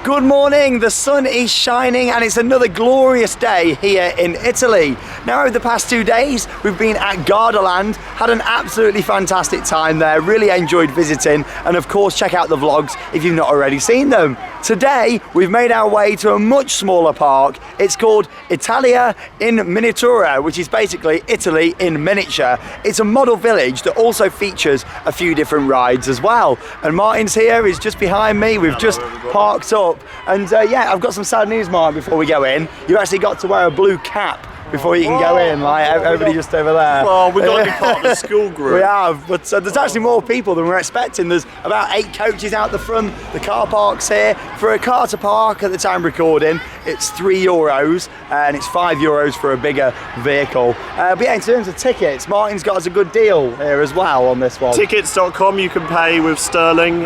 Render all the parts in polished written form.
Good morning, the sun is shining and it's another glorious day here in Italy. Now over the past 2 days we've been at Gardaland, had an absolutely fantastic time there, really enjoyed visiting, and of course check out the vlogs if you've not already seen them. Today we've made our way to a much smaller park. It's called Italia In Miniatura, which is basically Italy in miniature. It's a model village that also features a few different rides as well. And Martin's here, he's just behind me, we've just parked up. And yeah, I've got some sad news, Martin, before we go in. You actually got to wear a blue cap before you can go in, like everybody just over there. Well, we've got to be part of the school group. We have, but there's actually more people than we're expecting. There's about 8 coaches out the front, the car park's here. For a car to park at the time of recording, it's €3, and it's €5 for a bigger vehicle. But yeah, in terms of tickets, Martin's got us a good deal here as well on this one. Tickets.com, you can pay with sterling,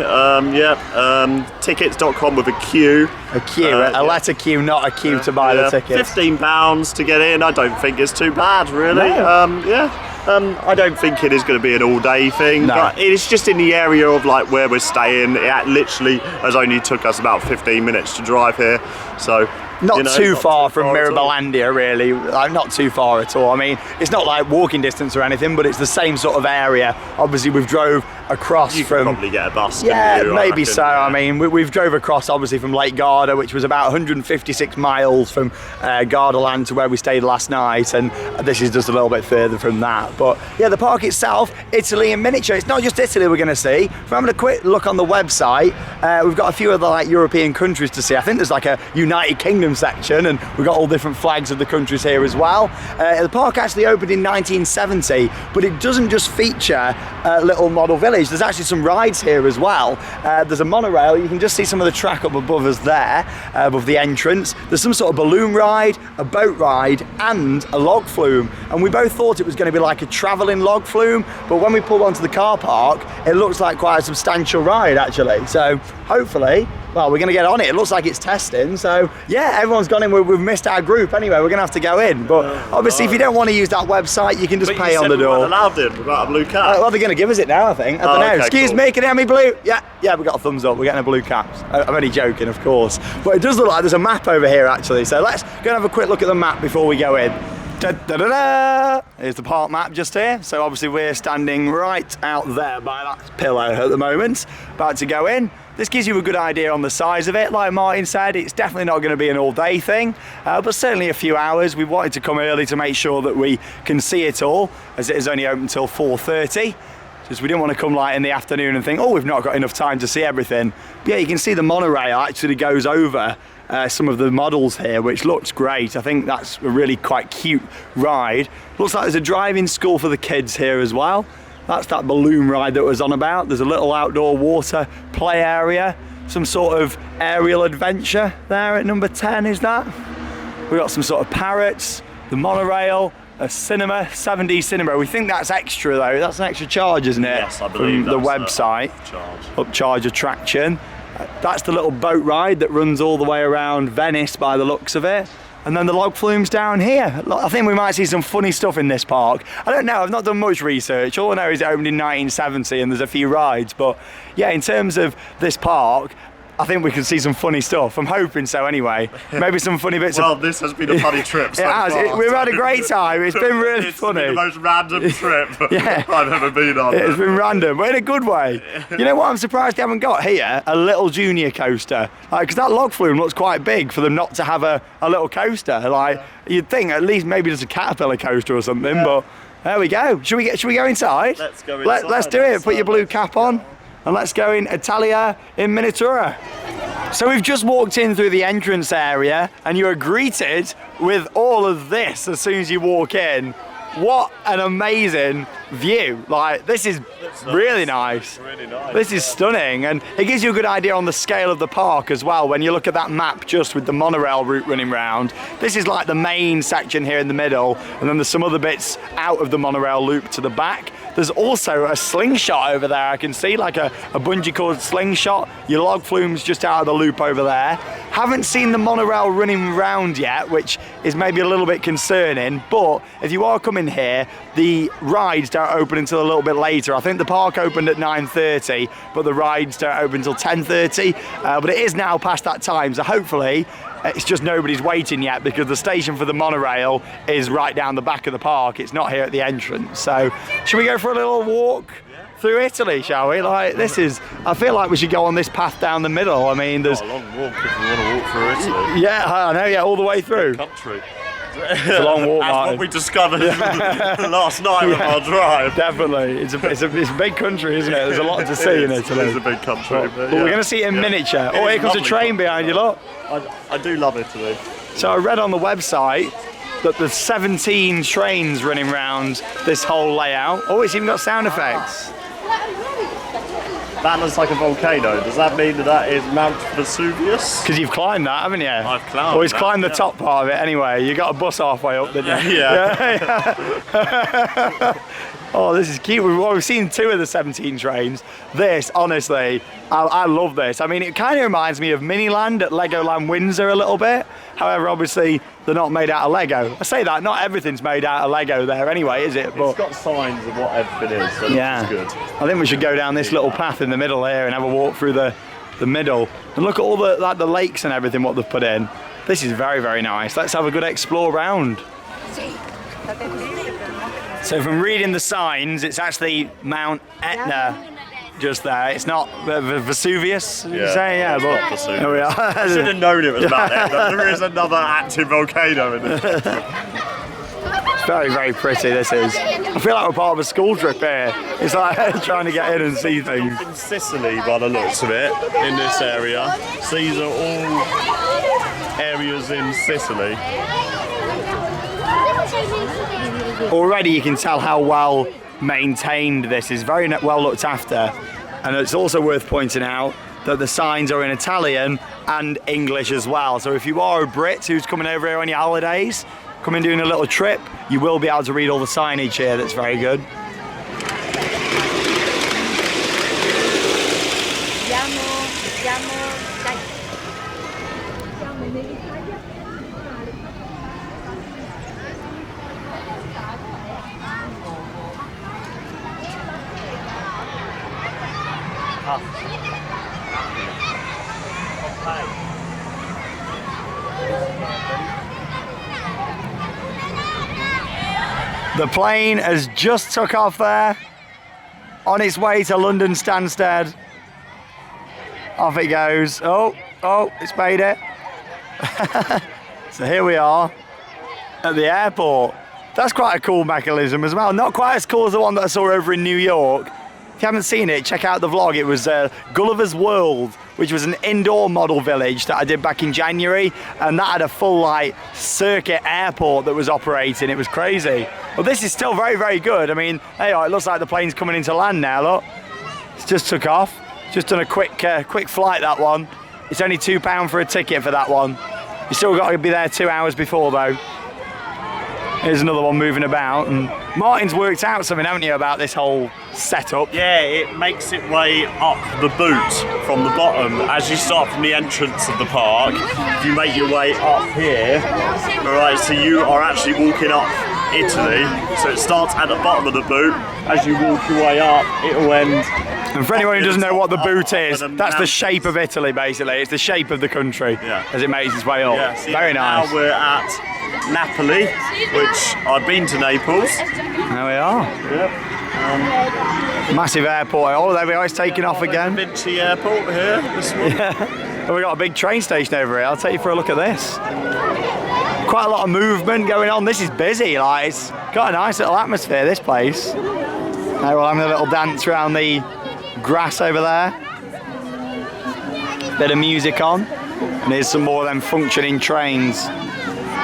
tickets.com with a Q. A Q, a letter Q, not a Q to buy the tickets. £15 to get in, I don't think it's too bad, really. No. I don't think it is going to be an all-day thing, but it's just in the area of like where we're staying. It literally has only took us about 15 minutes to drive here, so not too far from Mirabilandia, really. Like, not too far at all. I mean, it's not like walking distance or anything, but it's the same sort of area. Obviously, we've drove across you from. Could probably get a bus. Yeah, you, maybe so. Yeah. I mean, we've drove across obviously from Lake Garda, which was about 156 miles from Gardaland to where we stayed last night, and this is just a little bit further from that. But yeah, the park itself, Italy in miniature. It's not just Italy we're going to see. If I'm having a quick look on the website, we've got a few other like European countries to see. I think there's like a United Kingdom section, and we've got all different flags of the countries here as well. The park actually opened in 1970, but it doesn't just feature a little model village. There's actually some rides here as well. There's a monorail. You can just see some of the track up above us there, above the entrance. There's some sort of balloon ride, a boat ride, and a log flume. And we both thought it was going to be like a travelling log flume, but when we pulled onto the car park, it looks like quite a substantial ride actually. So hopefully, well, we're going to get on it. It looks like it's testing, so yeah, everyone's gone in. We've missed our group anyway. We're going to have to go in, but obviously if you don't want to use that website, you can just pay on the door. Allowed in without a blue cap. Well, they're going to give us it now, I think. I don't know. Okay, Excuse me, can you have me blue? Yeah, we got a thumbs up. We're getting a blue cap. I'm only joking, of course, but it does look like there's a map over here actually. So let's go and have a quick look at the map before we go in. Da-da-da-da! Here's the park map just here. So obviously we're standing right out there by that pillar at the moment, about to go in. This gives you a good idea on the size of it. Like Martin said, it's definitely not going to be an all-day thing, but certainly a few hours. We wanted to come early to make sure that we can see it all, as it is only open until 4:30. Just we didn't want to come like in the afternoon and think, oh, we've not got enough time to see everything. But yeah, you can see the monorail actually goes over some of the models here, which looks great. I think that's a really quite cute ride. Looks like there's a driving school for the kids here as well. That's that balloon ride that was on about. There's a little outdoor water play area, some sort of aerial adventure there at number 10, is that? We've got some sort of parrots, the monorail, a cinema, 7D cinema. We think that's extra though. That's an extra charge, isn't it? Yes, I believe from the website. Upcharge attraction. That's the little boat ride that runs all the way around Venice by the looks of it. And then the log flume's down here. I think we might see some funny stuff in this park. I don't know, I've not done much research. All I know is it opened in 1970 and there's a few rides. But yeah, in terms of this park, I think we can see some funny stuff. I'm hoping so anyway. Maybe some funny bits Well, this has been a funny trip so far. We've had a great time. It's been really funny. It's been the most random trip I've ever been on. It's been random, but in a good way. You know what I'm surprised they haven't got here? A little junior coaster. Because that log flume looks quite big for them not to have a little coaster. Like, you'd think at least maybe there's a caterpillar coaster or something, but there we go. Should we go inside? Let's go inside. Let's do it. Put your blue cap on. And let's go in Italia in Miniatura. So we've just walked in through the entrance area and you are greeted with all of this as soon as you walk in. What an amazing view. Like, this is really nice. Really nice. This is stunning, and it gives you a good idea on the scale of the park as well when you look at that map just with the monorail route running round. This is like the main section here in the middle, and then there's some other bits out of the monorail loop to the back. There's also a slingshot over there. I can see like a bungee cord slingshot. Your log flume's just out of the loop over there. Haven't seen the monorail running round yet, which is maybe a little bit concerning, but if you are coming here, the rides don't open until a little bit later. I think the park opened at 9:30, but the rides don't open until 10:30, but it is now past that time, so hopefully it's just nobody's waiting yet, because the station for the monorail is right down the back of the park. It's not here at the entrance. So should we go for a little walk through Italy, shall we? Like, this is, I feel like we should go on this path down the middle. I mean, there's a long walk if we want to walk through Italy. Yeah, I know, yeah, all the way through. Country. It's a long walk, That's Martin. what we discovered last night with our drive. Definitely. It's a big country, isn't it? There's a lot to see in Italy. It is a big country. But we're going to see it in miniature. Oh, here comes a train behind you, look. I do love Italy. So I read on the website that there's 17 trains running around this whole layout. Oh, it's even got sound effects. That looks like a volcano. Does that mean that is Mount Vesuvius? Because you've climbed that, haven't you? I've climbed Always that, climbed the top part of it anyway. You got a bus halfway up, didn't you? Yeah. Oh, this is cute. We've seen 2 of the 17 trains. This, honestly, I love this. I mean, it kind of reminds me of Miniland at Legoland Windsor a little bit. However, obviously, they're not made out of Lego. I say that, not everything's made out of Lego there anyway, is it? But it's got signs of what everything is, so yeah, it's good. I think we should go down this little path in the middle here and have a walk through the middle. And look at all the lakes and everything, what they've put in. This is very, very nice. Let's have a good explore round. So from reading the signs, it's actually Mount Etna just there. It's not Vesuvius, you say? Yeah, but Vesuvius. Here we are. I should have known it was Mount Etna. There is another active volcano in it. Very, very pretty this is. I feel like we're part of a school trip here. It's like trying to get in and see things. In Sicily, by the looks of it, in this area. So these are all areas in Sicily. Already you can tell how well maintained this is, very well looked after. And it's also worth pointing out that the signs are in Italian and English as well. So if you are a Brit who's coming over here on your holidays, coming doing a little trip, you will be able to read all the signage here. That's very good. The plane has just took off there, on its way to London Stansted. Off it goes. Oh, it's made it. So here we are at the airport. That's quite a cool mechanism as well. Not quite as cool as the one that I saw over in New York. If you haven't seen it, check out the vlog. It was Gulliver's World, which was an indoor model village that I did back in January, and that had a full like circuit airport that was operating. It was crazy. Well, this is still very, very good. I mean, hey, it looks like the plane's coming into land now, look. It's just took off. Just done a quick flight, that one. It's only £2 for a ticket for that one. You still got to be there 2 hours before though. Here's another one moving about, and Martin's worked out something, haven't you, about this whole setup? Yeah, it makes it way up the boot from the bottom. As you start from the entrance of the park, if you make your way up here, alright, so you are actually walking up Italy. So it starts at the bottom of the boot. As you walk your way up, it will end. And for anyone who doesn't know what the boot is, that's the shape of Italy, basically. It's the shape of the country as it makes its way up. Yeah, so very nice. Now we're at Napoli, which I've been to Naples. There we are. Yep. Massive airport. Oh, there we are. It's taking off again. Vinci Airport here. This one. Well, we've got a big train station over here. I'll take you for a look at this. Quite a lot of movement going on. This is busy. Like, it's got a nice little atmosphere, this place. Now we're having a little dance around the grass over there. Bit of music on. And here's some more of them functioning trains.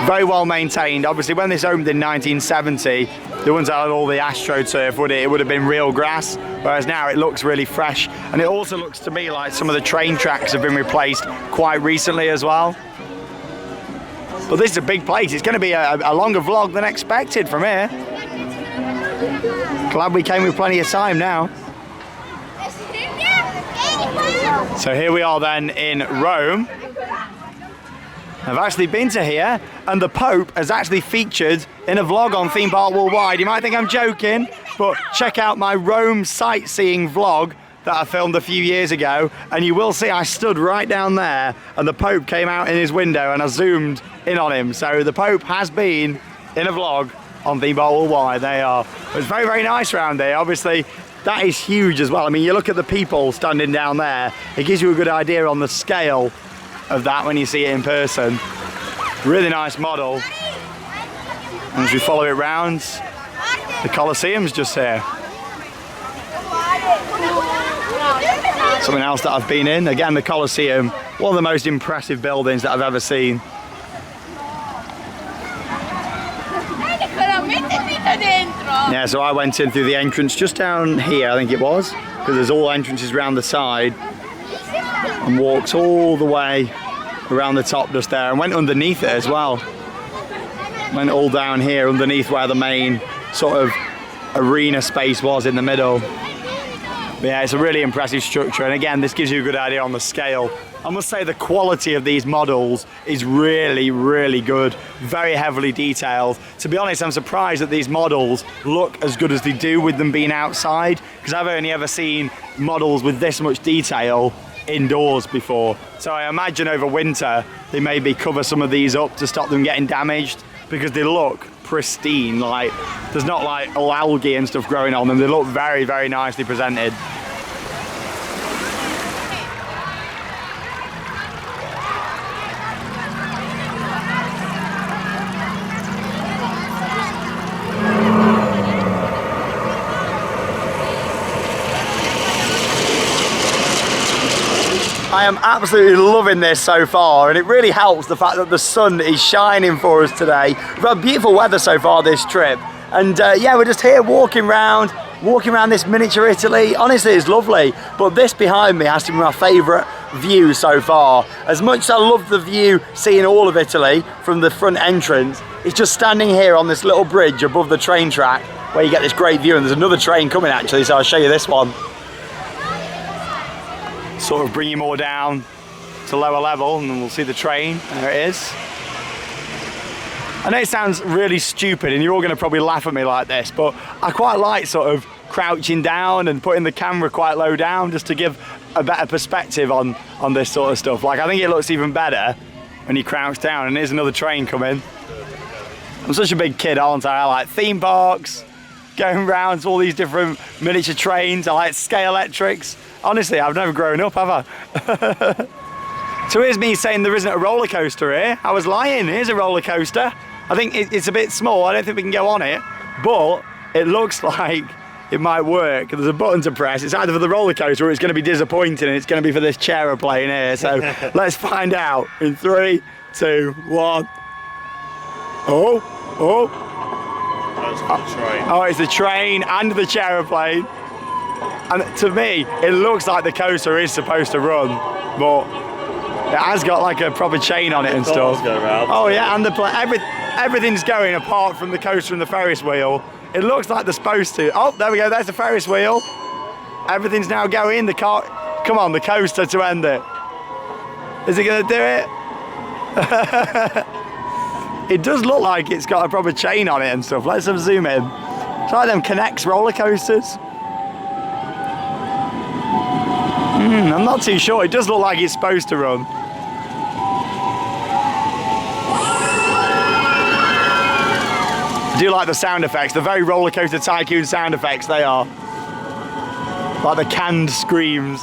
Very well maintained. Obviously, when this opened in 1970, the ones that had all the AstroTurf, it would have been real grass, whereas now it looks really fresh. And it also looks to me like some of the train tracks have been replaced quite recently as well. But this is a big place. It's going to be a longer vlog than expected from here. Glad we came with plenty of time now. So here we are then in Rome. I've actually been to here, and the Pope has actually featured in a vlog on Theme Park Worldwide. You might think I'm joking, but check out my Rome sightseeing vlog that I filmed a few years ago, and you will see I stood right down there, and the Pope came out in his window, and I zoomed in on him. So the Pope has been in a vlog on Theme Park Worldwide. They are. It's very, very nice around here. Obviously, that is huge as well. I mean, you look at the people standing down there, it gives you a good idea on the scale of that when you see it in person. Really nice model. And as we follow it round, the Colosseum's just here. Something else that I've been in. Again, the Colosseum, one of the most impressive buildings that I've ever seen. Yeah, so I went in through the entrance just down here, I think it was, because there's all entrances around the side, and walked all the way around the top just there, and went underneath it as well. Went all down here underneath where the main sort of arena space was in the middle. But yeah, it's a really impressive structure, and again, this gives you a good idea on the scale. I must say the quality of these models is really, really good. Very heavily detailed. To be honest, I'm surprised that these models look as good as they do with them being outside, because I've only ever seen models with this much detail indoors before. So I imagine over winter they maybe cover some of these up to stop them getting damaged, because they look pristine. Like, there's not like algae and stuff growing on them. They look very, very nicely presented. I am absolutely loving this so far, and it really helps the fact that the sun is shining for us today. We've had beautiful weather so far this trip, and yeah, we're just here walking around this miniature Italy. Honestly, it's lovely, but this behind me has to be my favourite view so far. As much as I love the view, seeing all of Italy from the front entrance, it's just standing here on this little bridge above the train track where you get this great view, and there's another train coming actually, so I'll show you this one. Sort of bring you more down to lower level, and then we'll see the train. There it is. I know it sounds really stupid and you're all going to probably laugh at me like this, but I quite like sort of crouching down and putting the camera quite low down just to give a better perspective on this sort of stuff. Like, I think it looks even better when you crouch down. And here's another train coming. I'm such a big kid, aren't I? I like theme parks, going around to all these different miniature trains. I like scale electrics. Honestly, I've never grown up, have I? So here's me saying there isn't a roller coaster here. I was lying. Here's a roller coaster. I think it's a bit small. I don't think we can go on it, but it looks like it might work. There's a button to press. It's either for the roller coaster or it's going to be disappointing, and it's going to be for this chair plane here. So let's find out in 3, 2, 1. Oh. Oh, it's the train and the chair plane. And to me, it looks like the coaster is supposed to run, but it has got like a proper chain on it and stuff. Oh yeah, and everything's going apart from the coaster and the Ferris wheel. It looks like they're supposed to. Oh, there we go, there's the Ferris wheel. Everything's now going, the car, come on, the coaster to end it. Is it gonna do it? It does look like it's got a proper chain on it and stuff. Let's have a zoom in. It's like them Connects roller coasters. I'm not too sure. It does look like it's supposed to run. I do like the sound effects. The very roller coaster tycoon sound effects they are. Like the canned screams.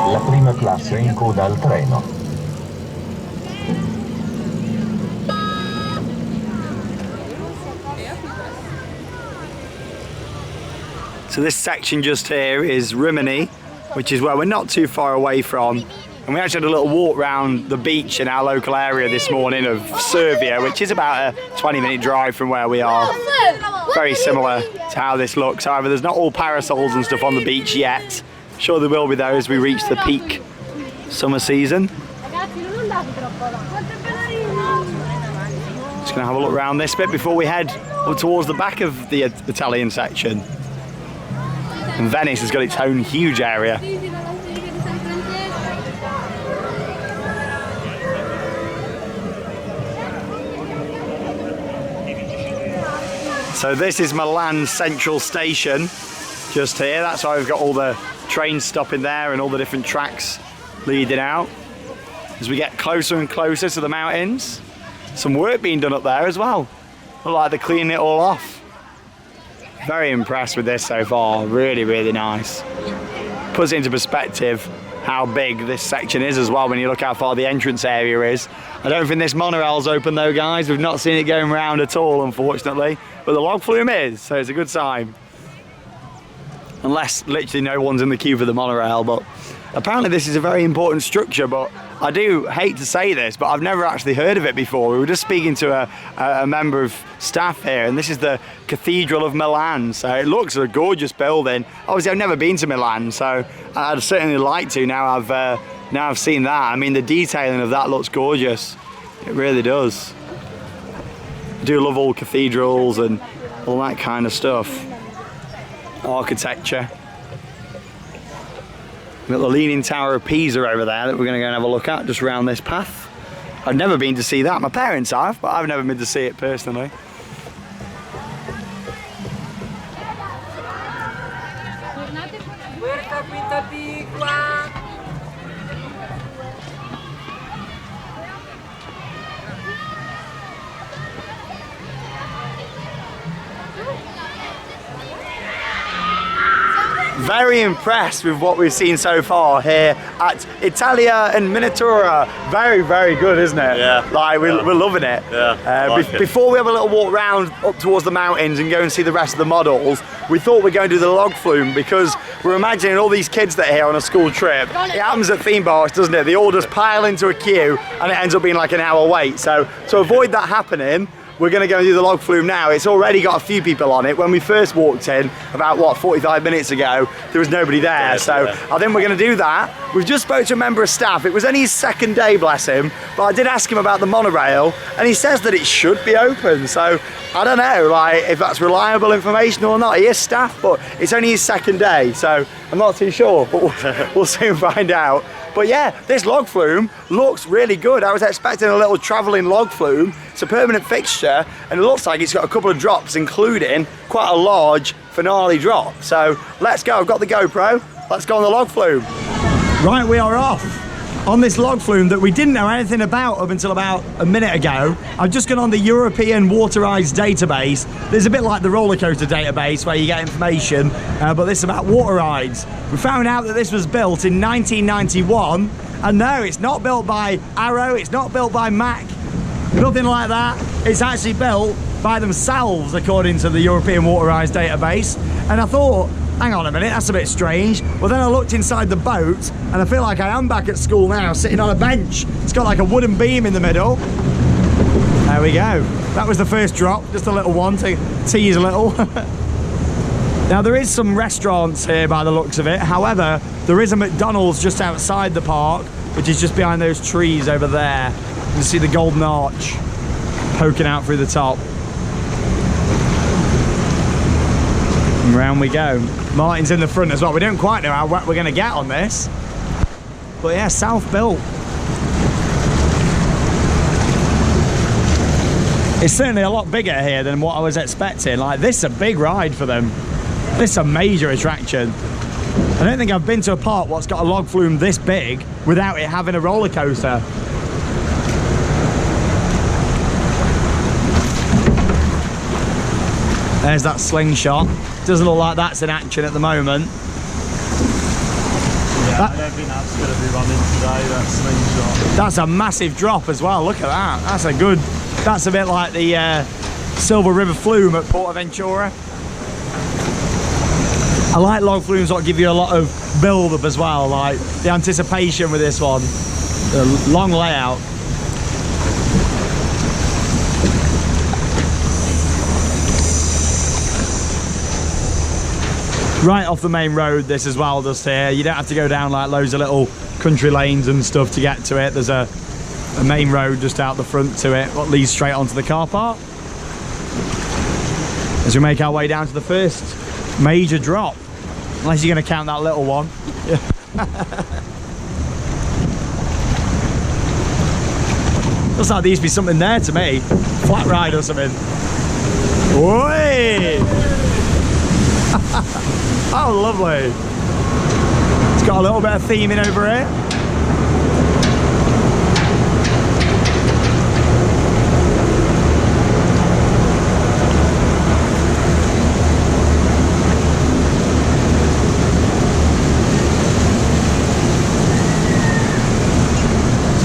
La prima classe in coda al treno. So this section just here is Rimini, which is where we're not too far away from. And we actually had a little walk around the beach in our local area this morning of Servia, which is about a 20-minute drive from where we are. Very similar to how this looks. However, there's not all parasols and stuff on the beach yet. Sure there will be though as we reach the peak summer season. Just gonna have a look around this bit before we head up towards the back of the Italian section. And Venice has got its own huge area. So this is Milan's central station, just here. That's why we've got all the trains stopping there and all the different tracks leading out. As we get closer and closer to the mountains, some work being done up there as well. Look like they're cleaning it all off. Very impressed with this so far, really, really nice. Puts it into perspective how big this section is as well when you look how far the entrance area is. I don't think this monorail's open though, guys. We've not seen it going round at all, unfortunately. But the log flume is, so it's a good sign. Unless literally no one's in the queue for the monorail, but apparently this is a very important structure, but I do hate to say this, but I've never actually heard of it before. We were just speaking to a member of staff here, and this is the Cathedral of Milan. So it looks a gorgeous building. Obviously, I've never been to Milan, so I'd certainly like to now I've seen that. I mean, the detailing of that looks gorgeous. It really does. I do love all cathedrals and all that kind of stuff. Architecture. We've got the Leaning Tower of Pisa over there that we're going to go and have a look at just around this path. I've never been to see that. My parents have, but I've never been to see it personally. Very impressed with what we've seen so far here at Italia In Miniatura. Very, very good, isn't it? Yeah. Like, we're loving it. Yeah. Before we have a little walk round up towards the mountains and go and see the rest of the models, we thought we'd go and do the log flume because we're imagining all these kids that are here on a school trip. It happens at theme parks, doesn't it? They all just pile into a queue and it ends up being like an hour wait. So to avoid that happening, we're going to go and do the log flume now. It's already got a few people on it. When we first walked in, about what, 45 minutes ago, there was nobody there. Yeah, so yeah. I think we're going to do that. We've just spoke to a member of staff. It was only his second day, bless him, but I did ask him about the monorail and he says that it should be open. So I don't know, like, if that's reliable information or not. He is staff, but it's only his second day, so I'm not too sure, but we'll soon find out. But yeah, this log flume looks really good. I was expecting a little travelling log flume. It's a permanent fixture, and it looks like it's got a couple of drops, including quite a large finale drop. So let's go. I've got the GoPro. Let's go on the log flume. Right, we are off on this log flume that we didn't know anything about up until about a minute ago. I've just gone on the European Water Rides database. There's a bit like the roller coaster database where you get information, but this is about water rides. We found out that this was built in 1991, and no, it's not built by Arrow, it's not built by Mack, nothing like that. It's actually built by themselves, according to the European Water Rides database. And I thought, hang on a minute, that's a bit strange. Well, then I looked inside the boat, and I feel like I am back at school now, sitting on a bench. It's got like a wooden beam in the middle. There we go. That was the first drop, just a little one to tease a little. Now, there is some restaurants here by the looks of it. However, there is a McDonald's just outside the park, which is just behind those trees over there. You can see the golden arch poking out through the top. And round we go. Martin's in the front as well. We don't quite know how wet we're going to get on this. But yeah, self-built. It's certainly a lot bigger here than what I was expecting. Like, this is a big ride for them. This is a major attraction. I don't think I've been to a park what's got a log flume this big without it having a roller coaster. There's that slingshot. Doesn't look like that's in action at the moment. Yeah, I don't think that's going to be running today, that slingshot. That's a massive drop as well, look at that. That's a good, that's a bit like the Silver River Flume at Portaventura. I like log flumes that give you a lot of build up as well, like the anticipation with this one. The long layout. Right off the main road this as well, just here. You don't have to go down like loads of little country lanes and stuff to get to it. There's a main road just out the front to it, what leads straight onto the car park. As we make our way down to the first major drop, unless you're going to count that little one. Looks like there used to be something there to me, flat ride or something. Oi! Oh, lovely. It's got a little bit of theming over here.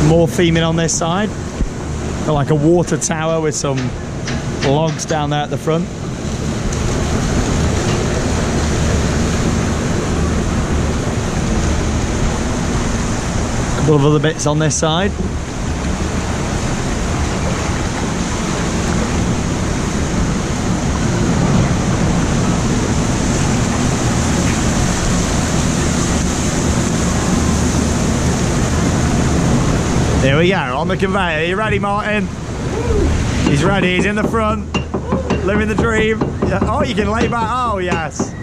More theming on this side. Got like a water tower with some logs down there at the front. A couple of other bits on this side. Here we go, on the conveyor. Are you ready, Martin? He's ready, he's in the front. Living the dream. Oh, you can lay back. Oh, yes.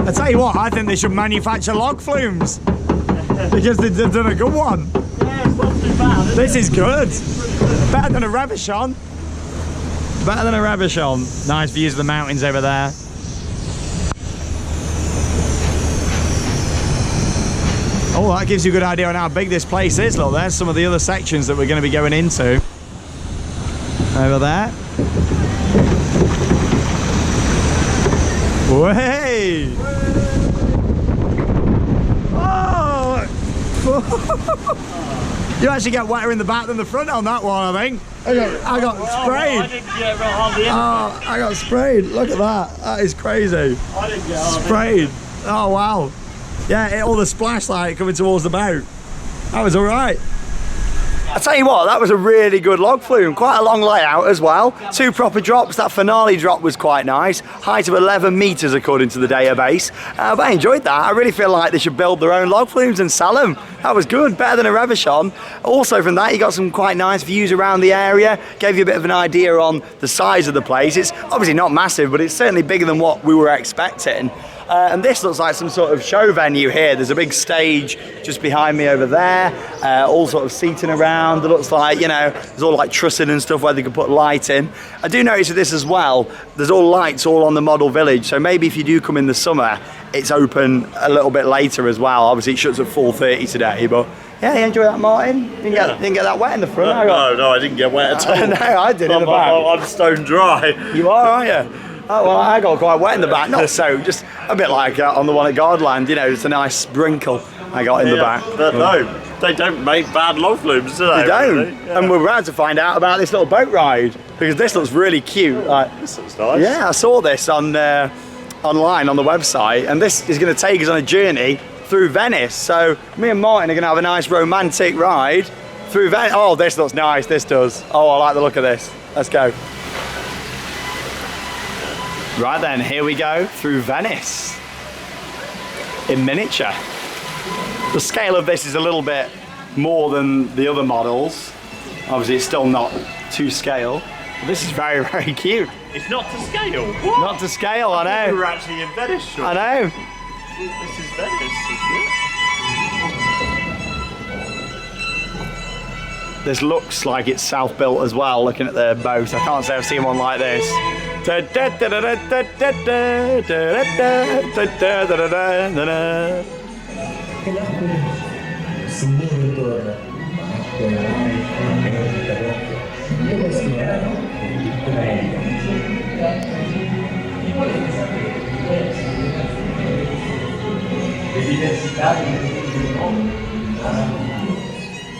I tell you what, I think they should manufacture log flumes. Because they've done a good one. Yeah, it's not too bad, This is good. Better than a Rebishon. Better than a Rebishon. Nice views of the mountains over there. Oh, that gives you a good idea on how big this place is. Look, there's some of the other sections that we're going to be going into. Over there. Way! Oh! You actually get wetter in the back than the front on that one, I think. I got sprayed. I didn't get hardly anything. Oh, I got sprayed. Look at that. That is crazy. I didn't get hardly Sprayed. Oh, wow. Yeah, all the splash light coming towards the boat. That was all right. I tell you what, that was a really good log flume. Quite a long layout as well. 2 proper drops. That finale drop was quite nice. Height of 11 meters according to the database. But I enjoyed that. I really feel like they should build their own log flumes and sell them. That was good, better than a Rebishon. Also from that, you got some quite nice views around the area. Gave you a bit of an idea on the size of the place. It's obviously not massive, but it's certainly bigger than what we were expecting. And this looks like some sort of show venue here. There's a big stage just behind me over there, all sort of seating around. It looks like, you know, there's all like trussing and stuff where they can put light in. I do notice with this as well, there's all lights all on the model village. So maybe if you do come in the summer, it's open a little bit later as well. Obviously it shuts at 4:30 today, but yeah, you enjoy that, Martin? Didn't get that wet in the front? No, I didn't get wet at all. No, I did in the back. I'm stone dry. You are, aren't you? Oh, well, I got quite wet in the back. Not so, just a bit like on the one at Godland, you know, just a nice sprinkle I got in the back. But no, they don't make bad log flumes, do they? They don't. Really? Yeah. And we're about to find out about this little boat ride, because this looks really cute. Like, This looks nice. yeah, I saw this on online on the website, and this is going to take us on a journey through Venice. So me and Martin are going to have a nice romantic ride through Venice. Oh, this looks nice, this does. Oh, I like the look of this. Let's go. Right then, here we go through Venice in miniature. The scale of this is a little bit more than the other models. Obviously it's still not to scale, but this is very, very cute. It's not to scale. What? Not to scale, I know. We were actually in Venice. Sure. I know. This is Venice, isn't it? This looks like it's self-built as well, looking at the boat. I can't say I've seen one like this.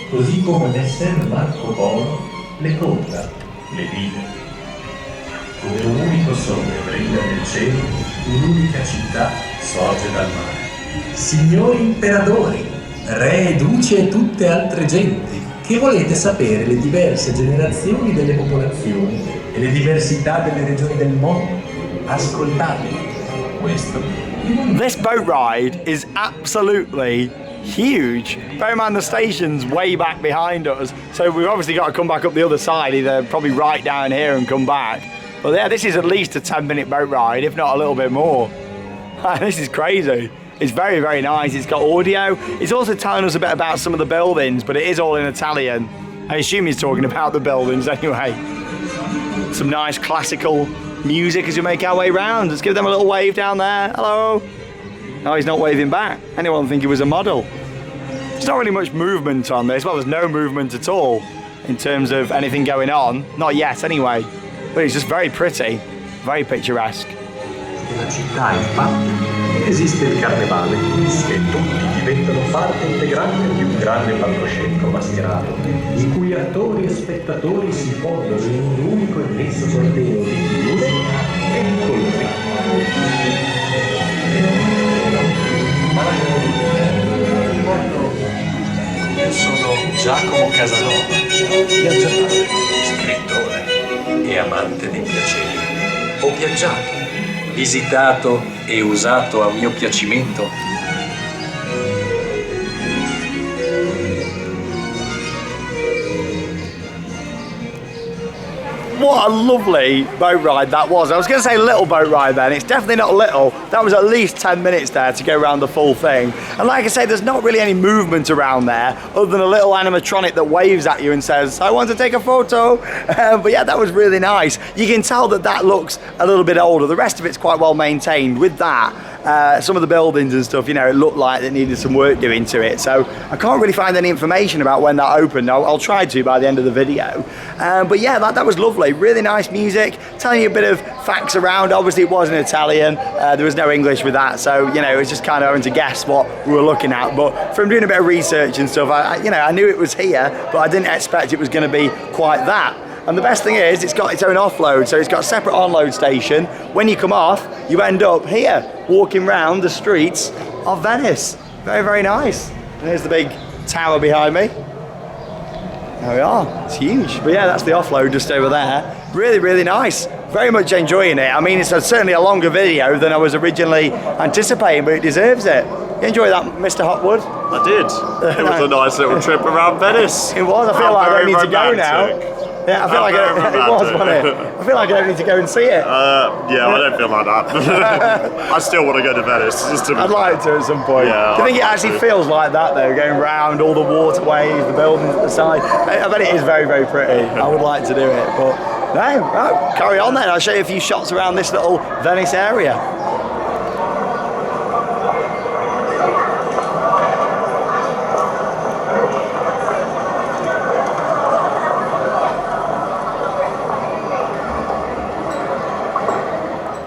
Così come Messer Marco Polo le conta, le vide. Come un unico sole brilla nel cielo, un'unica città sorge dal mare. Signori imperatori, re, duci e tutte altre genti, che volete sapere le diverse generazioni delle popolazioni e le diversità delle regioni del mondo? Ascoltatemi. Questo. This boat ride is absolutely huge. Bear in mind the station's way back behind us, so we've obviously got to come back up the other side, either probably right down here and come back. But yeah, this is at least a 10-minute boat ride, if not a little bit more. This is crazy. It's very, very nice. It's got audio. It's also telling us a bit about some of the buildings, but it is all in Italian. I assume he's talking about the buildings anyway. Some nice classical music as we make our way round. Let's give them a little wave down there. Hello. No, he's not waving back. Anyone would think he was a model. There's not really much movement on this. Well, there's no movement at all in terms of anything going on. Not yet, anyway. But it's just very pretty, very picturesque. Nella città, infatti, esiste il carnevale e tutti diventano parte integrante di un grande palcoscenico mascherato, in cui attori e spettatori si fondono in un unico e nesso torneo di musica e colori. Io sono Giacomo Casanova, viaggiatore, scrittore e amante dei piaceri. Ho viaggiato, visitato e usato a mio piacimento. What a lovely boat ride that was. I was going to say little boat ride then. It's definitely not little. That was at least 10 minutes there to go around the full thing. And like I say, there's not really any movement around there other than a little animatronic that waves at you and says, I want to take a photo. But yeah, that was really nice. You can tell that that looks a little bit older. The rest of it's quite well maintained. With that, some of the buildings and stuff, you know, it looked like it needed some work doing to it. So I can't really find any information about when that opened. I'll try to by the end of the video. But yeah, that was lovely. Really nice music, telling you a bit of facts around. Obviously it was in Italian, there was no English with that, so you know, it was just kind of having to guess what we were looking at. But from doing a bit of research and stuff, I knew it was here, but I didn't expect it was going to be quite that. And the best thing is, it's got its own offload, so it's got a separate onload station. When you come off, you end up here, walking round the streets of Venice. Very, very nice. And here's the big tower behind me. There we are, it's huge. But yeah, that's the offload just over there. Really, really nice. Very much enjoying it. I mean, it's certainly a longer video than I was originally anticipating, but it deserves it. You enjoy that, Mr. Hotwood? I did. It was a nice little trip around Venice. It was. I feel like I don't need to go now. Yeah, I feel like it was, wasn't it? I feel like I don't need to go and see it. Yeah, I don't feel like that. I still want to go to Venice. I'd like to at some point. Yeah, do you think it actually feels like that though, going round all the waterways, the buildings at the side? I bet it is very, very pretty. I would like to do it, but no, right, carry on then. I'll show you a few shots around this little Venice area.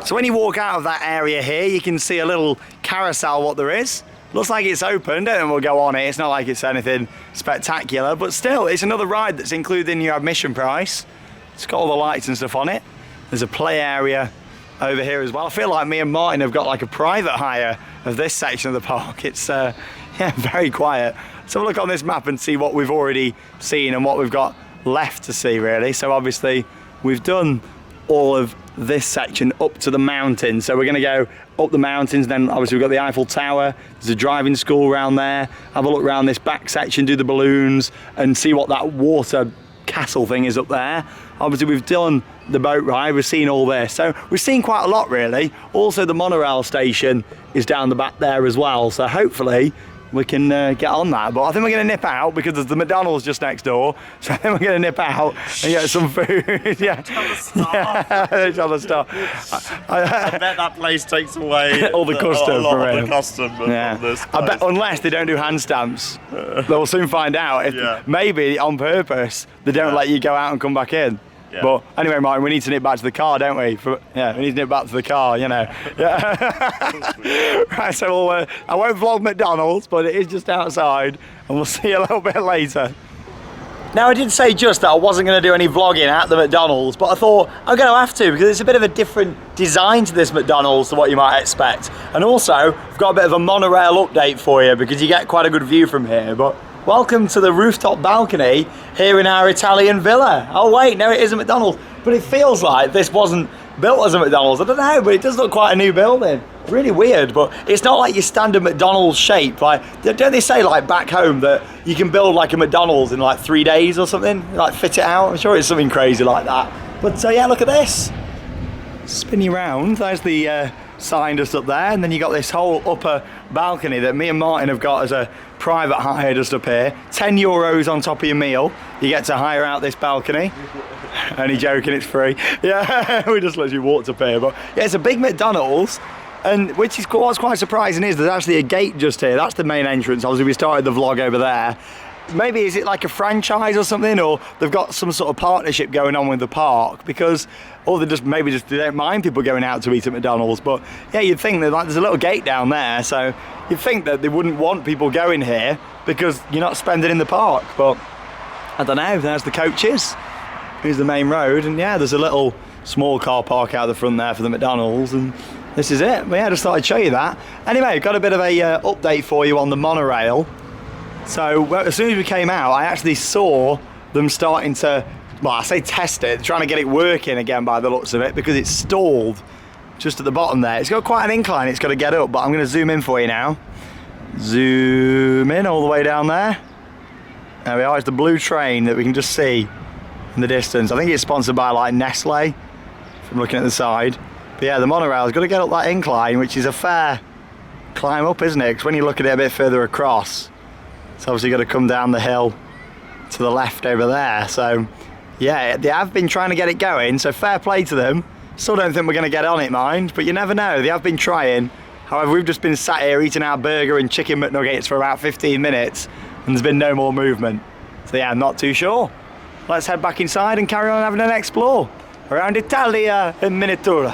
So when you walk out of that area here, you can see a little carousel, what there is. Looks like it's open, don't know, we'll go on it. It's not like it's anything spectacular, but still, it's another ride that's included in your admission price. It's got all the lights and stuff on it. There's a play area over here as well. I feel like me and Martin have got like a private hire of this section of the park. It's yeah, very quiet. Let's have a look on this map and see what we've already seen and what we've got left to see, really. So obviously, we've done all of this section up to the mountains, so we're going to go up the mountains, then obviously we've got the Eiffel Tower, there's a driving school around there, have a look around this back section, do the balloons and see what that water castle thing is up there. Obviously we've done the boat ride, we've seen all this, so we've seen quite a lot really. Also the monorail station is down the back there as well, so hopefully we can get on that. But I think we're going to nip out because there's the McDonald's just next door. So I think we're going to nip out and get some food. Yeah, it's on the stop. I bet that place takes away all the custom. A lot of the custom yeah. of this place. I bet unless they don't do hand stamps, they'll soon find out. If yeah. Maybe on purpose they don't let you go out and come back in. Yeah. But anyway, Martin, we need to nip back to the car, don't we? Yeah, we need to nip back to the car, you know. Yeah. Right, so I won't vlog McDonald's, but it is just outside, and we'll see you a little bit later. Now, I did say just that I wasn't going to do any vlogging at the McDonald's, but I thought I'm going to have to because it's a bit of a different design to this McDonald's to what you might expect. And also, I've got a bit of a monorail update for you because you get quite a good view from here. But welcome to the rooftop balcony here in our Italian villa. Oh wait, no, it is a McDonald's, but it feels like this wasn't built as a McDonald's. I don't know, but it does look quite a new building. Really weird, but it's not like your standard McDonald's shape. Like, don't they say like back home that you can build like a McDonald's in like 3 days or something? Like fit it out? I'm sure it's something crazy like that. But yeah, look at this. Spin you round. There's the signed us up there, and then you got this whole upper balcony that me and Martin have got as a private hire just up here. €10 on top of your meal, you get to hire out this balcony. Only joking, it's free. Yeah, we just literally walked up here, but yeah, it's a big McDonald's, and what's quite surprising is there's actually a gate just here. That's the main entrance. Obviously, we started the vlog over there. Maybe is it like a franchise or something, or they've got some sort of partnership going on with the park, because, or they don't mind people going out to eat at McDonald's. But yeah, you'd think that there's a little gate down there, so you'd think that they wouldn't want people going here because you're not spending in the park. But I don't know. There's the coaches. Here's the main road, and yeah, there's a little small car park out the front there for the McDonald's, and this is it. But yeah, I just thought I'd show you that. Anyway, got a bit of a update for you on the monorail. So as soon as we came out, I actually saw them starting to, well, I say test it, trying to get it working again by the looks of it, because it's stalled just at the bottom there. It's got quite an incline it's got to get up, but I'm going to zoom in for you now. Zoom in all the way down there. There we are, it's the blue train that we can just see in the distance. I think it's sponsored by like Nestle, from looking at the side. But yeah, the monorail's got to get up that incline, which is a fair climb up, isn't it? Because when you look at it a bit further across, it's obviously got to come down the hill to the left over there. So yeah, they have been trying to get it going, so fair play to them. Still don't think we're going to get on it, mind, but you never know. They have been trying. However, we've just been sat here eating our burger and chicken McNuggets for about 15 minutes, and there's been no more movement. So yeah, I'm not too sure. Let's head back inside and carry on having an explore around Italia In Miniatura.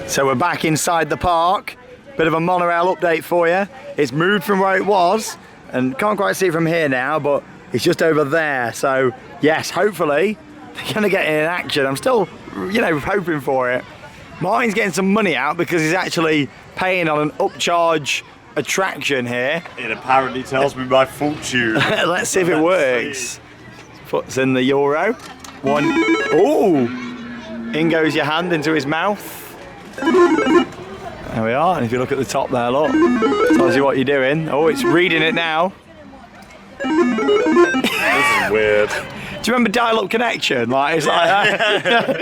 So we're back inside the park. Bit of a monorail update for you. It's moved from where it was, and can't quite see it from here now, but it's just over there. So yes, hopefully they're gonna get in action. I'm still, hoping for it. Martin's getting some money out because he's actually paying on an upcharge attraction here. It apparently tells me my fortune. Let's see if it works. Puts in the euro. One. Ooh! In goes your hand into his mouth. There we are, and if you look at the top there, look, tells you what you're doing. Oh, it's reading it now. This is weird. Do you remember dial-up connection? Like, it's like that.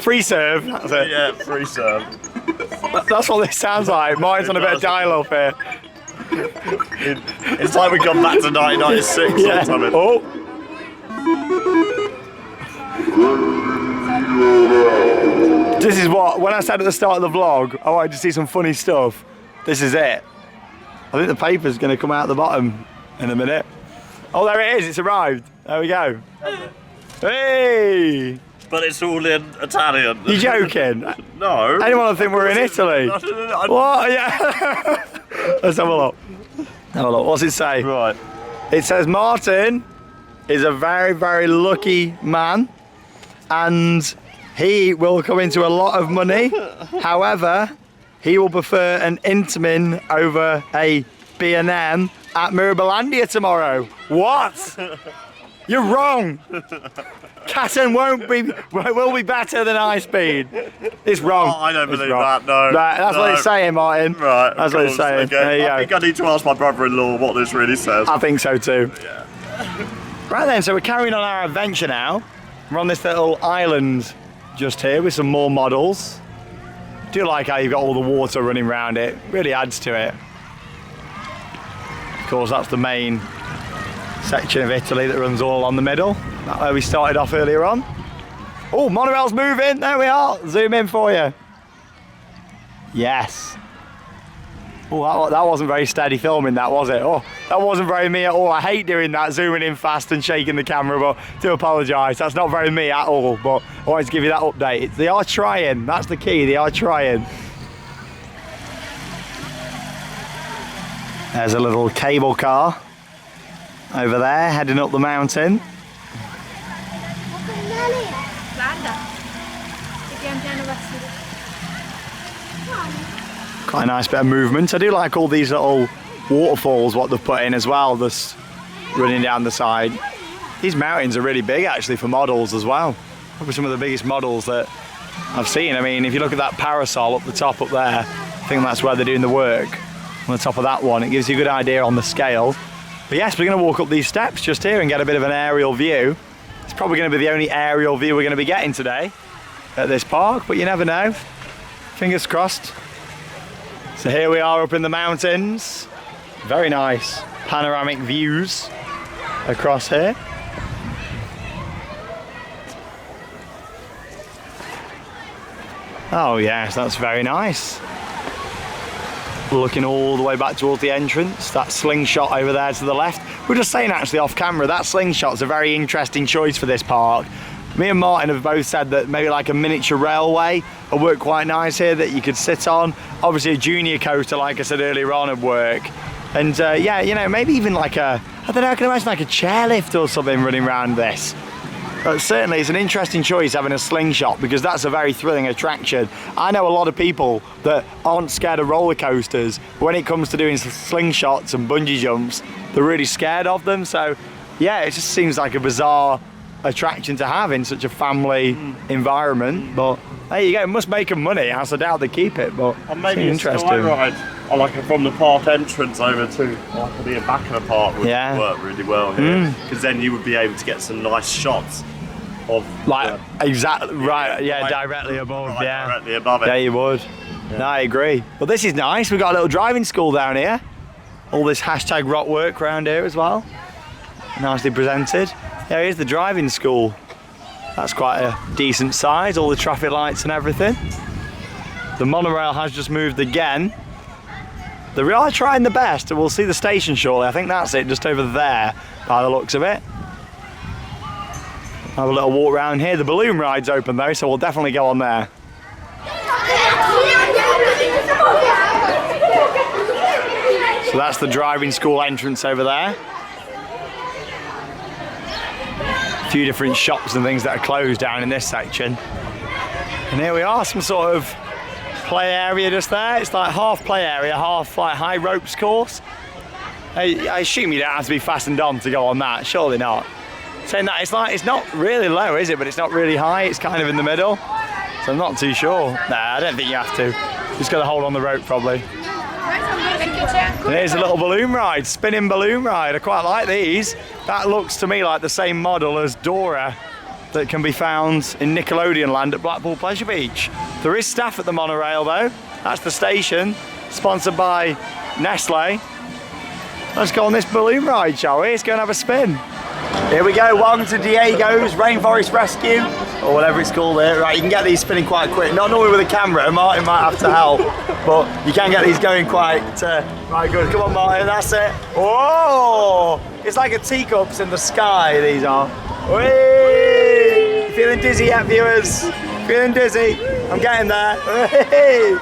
Free serve, that's it. Yeah, free serve. That's what this sounds like. Martin's on a bit of dial-up here. It's like we've gone back to 1996 Yeah. or something. Oh. This is what, when I said at the start of the vlog, I wanted to see some funny stuff. This is it. I think the paper's going to come out the bottom in a minute. Oh, there it is, it's arrived. There we go. Hey! But it's all in Italian. You joking? No. Anyone would think we're in Italy. No. What? Yeah. Let's have a look. Have a look. What's it say? Right. It says Martin is a very, very lucky man, and he will come into a lot of money. However, he will prefer an Intamin over a B&M at Mirabilandia tomorrow. What? You're wrong. Caton will be better than high speed. It's wrong. Oh, I don't believe wrong. that, no. Right, that's No. what it's saying, Martin. Right. That's what it's saying. Okay. There you I go. think I need to ask my brother-in-law what this really says. I think so too. Yeah. Right then, so we're carrying on our adventure now. We're on this little island just here with some more models. I do like how you've got all the water running around it. Really adds to it. Of course, that's the main section of Italy that runs all along the middle. That's where we started off earlier on. Oh, monorail's moving. There we are. Zoom in for you. Yes. Oh, that wasn't very steady filming, that was it? Oh, that wasn't very me at all. I hate doing that, zooming in fast and shaking the camera, but do apologise. That's not very me at all, but I wanted to give you that update. They are trying, that's the key, they are trying. There's a little cable car over there, heading up the mountain. Quite a nice bit of movement. I do like all these little waterfalls, what they've put in as well, just running down the side. These mountains are really big actually for models as well. Probably some of the biggest models that I've seen. I mean, if you look at that parasol up the top up there, I think that's where they're doing the work. On the top of that one, it gives you a good idea on the scale. But yes, we're going to walk up these steps just here and get a bit of an aerial view. It's probably going to be the only aerial view we're going to be getting today. at this park, but you never know. Fingers crossed. So here we are up in the mountains. Very nice panoramic views across here. Oh yes, that's very nice. Looking all the way back towards the entrance, that slingshot over there to the left. We were just saying actually off camera, that slingshot's a very interesting choice for this park. Me and Martin have both said that maybe like a miniature railway would work quite nice here that you could sit on. Obviously a junior coaster, like I said earlier on, would work. And yeah, you know, maybe even like a, I don't know, I can imagine like a chairlift or something running around this. But certainly it's an interesting choice having a slingshot, because that's a very thrilling attraction. I know a lot of people that aren't scared of roller coasters, but when it comes to doing slingshots and bungee jumps, they're really scared of them. So yeah, it just seems like a bizarre attraction to have in such a family environment. But there you go, it must make them money. I doubt they keep it, but and maybe it's interesting. A ride, or like from the park entrance over to like the back of the park would work really well here, because then you would be able to get some nice shots of like exactly right, yeah, directly above, yeah, directly above it. Yeah, you would. Yeah. No, I agree. But this is nice. We've got a little driving school down here. All this hashtag rock work around here as well. Nicely presented. Yeah, here's the driving school. That's quite a decent size, all the traffic lights and everything. The monorail has just moved again. They are trying the best. We'll see the station shortly. I think that's it, just over there, by the looks of it. Have a little walk around here. The balloon ride's open though, so we'll definitely go on there. So that's the driving school entrance over there. A few different shops and things that are closed down in this section. And here we are, some sort of play area just there. It's like half play area, half like high ropes course. I assume you don't have to be fastened on to go on that, surely not. Saying that, it's not really low, is it? But it's not really high, it's kind of in the middle. So I'm not too sure. Nah, I don't think you have to. Just got to hold on the rope probably. And here's a little balloon ride, spinning balloon ride. I quite like these. That looks to me like the same model as Dora that can be found in Nickelodeon Land at Blackpool Pleasure Beach. There is staff at the monorail though. That's the station, sponsored by Nestle. Let's go on this balloon ride, shall we? Let's go and have a spin. Here we go, welcome to Diego's Rainforest Rescue, or whatever it's called here. Right, you can get these spinning quite quick. Not normally with a camera, Martin might have to help, but you can get these going quite right good. Come on Martin, that's it. Oh, it's like a teacups in the sky, these are. Whee! Feeling dizzy yet, viewers? Feeling dizzy? I'm getting there. Whee!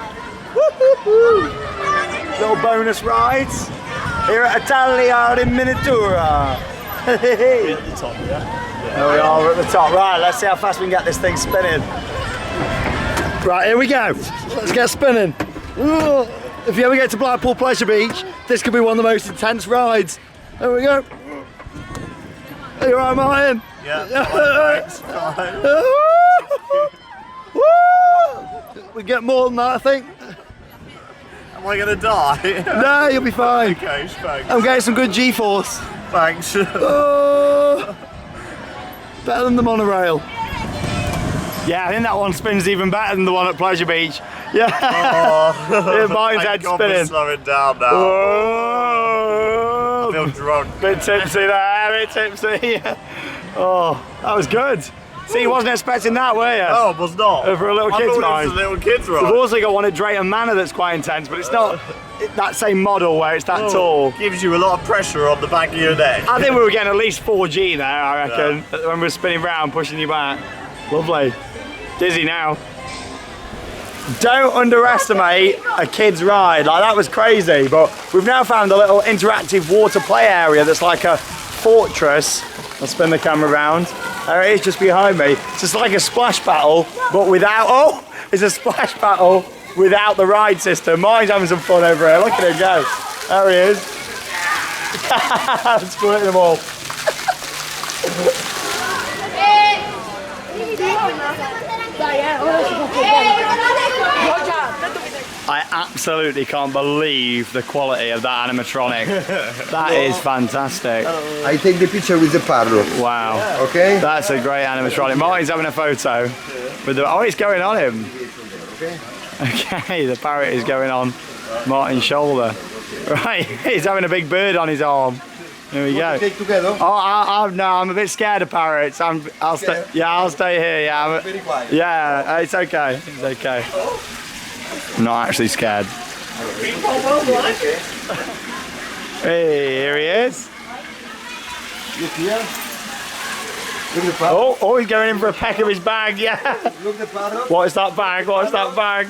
Little bonus rides here at Italia In Miniatura. At the top, yeah? There we are, we're at the top. Right, let's see how fast we can get this thing spinning. Right, here we go. Let's get spinning. Ooh. If you ever get to Blackpool Pleasure Beach, this could be one of the most intense rides. There we go. Are you all right, Martin? Yeah, thanks, fine. We get more than that, I think. Am I going to die? No, you'll be fine. Okay, thanks. I'm getting some good G-force. Thanks. Oh, better than the monorail. Yeah, I think that one spins even better than the one at Pleasure Beach. Yeah. Oh, yeah, mine's head spinning. Slowing down now. Oh, I feel drunk. Bit tipsy there, bit tipsy. Oh, that was good. See, you wasn't expecting that, were you? Oh, it was not. For a little kid's ride. It was a little kid's ride. We've also got one at Drayton Manor that's quite intense, but it's not that same model where it's that tall. Gives you a lot of pressure on the back of your neck. I think we were getting at least 4G there, I reckon, when we were spinning round, pushing you back. Lovely. Dizzy now. Don't underestimate a kid's ride. Like, that was crazy, but we've now found a little interactive water play area that's like a fortress. I'll spin the camera around. There it is, just behind me. It's just like a splash battle, but without, it's a splash battle without the ride system. Martin's having some fun over here. Look at him go. There he is. Squirting them all. I absolutely can't believe the quality of that animatronic. That is fantastic. I take the picture with the parrot. Wow. Okay? That's a great animatronic. Martin's having a photo. With the, oh, it's going on him. Okay, the parrot is going on Martin's shoulder. Right, he's having a big bird on his arm. Here we go. Take together. Oh, no, I'm a bit scared of parrots. I'll stay. Yeah, I'll stay here. Yeah, Very quiet. yeah, it's okay. It's okay. I'm not actually scared. Hey, here he is. Look here. Look at the parrot. Oh, he's going in for a peck of his bag. Yeah. Look at the parrot. What is that bag? What is that bag?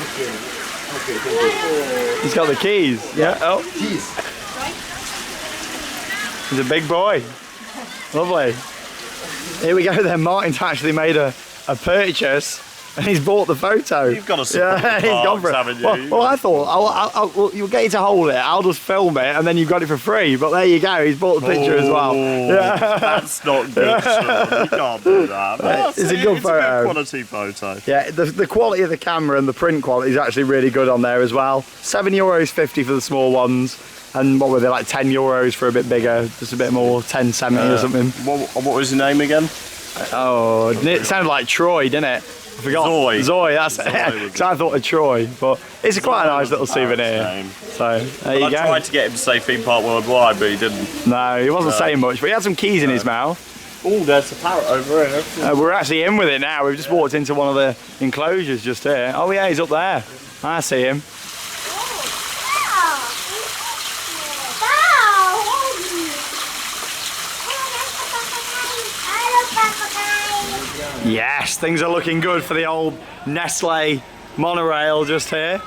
Okay, thank you. He's got the keys. Yeah. Oh, Cheese. he's a big boy. Lovely. Here we go then. Martin's actually made a purchase and he's bought the photo. You've got to support the he's gone parks, for it. haven't you? Well, I thought, well, you'll get you to hold it. I'll just film it and then you've got it for free. But there you go. He's bought the picture as well. Yeah. That's not good, Sean. You can't do that. It's a good photo. It's a quality photo. Yeah, the quality of the camera and the print quality is actually really good on there as well. €7.50 for the small ones. And what were they, like €10 for a bit bigger, just a bit more, 10.70 or something. What was his name again? Oh, it sounded like Troy, didn't it? I forgot. Zoe, that's it. Because I thought of Troy, but it's quite a nice little souvenir. So, there you go. I tried to get him to say theme park worldwide, but he didn't. No, he wasn't saying much, but he had some keys in his mouth. Oh, there's a parrot over here. We're actually in with it now. We've just walked into one of the enclosures just here. Oh yeah, he's up there. I see him. Yes, things are looking good for the old Nestle monorail just here.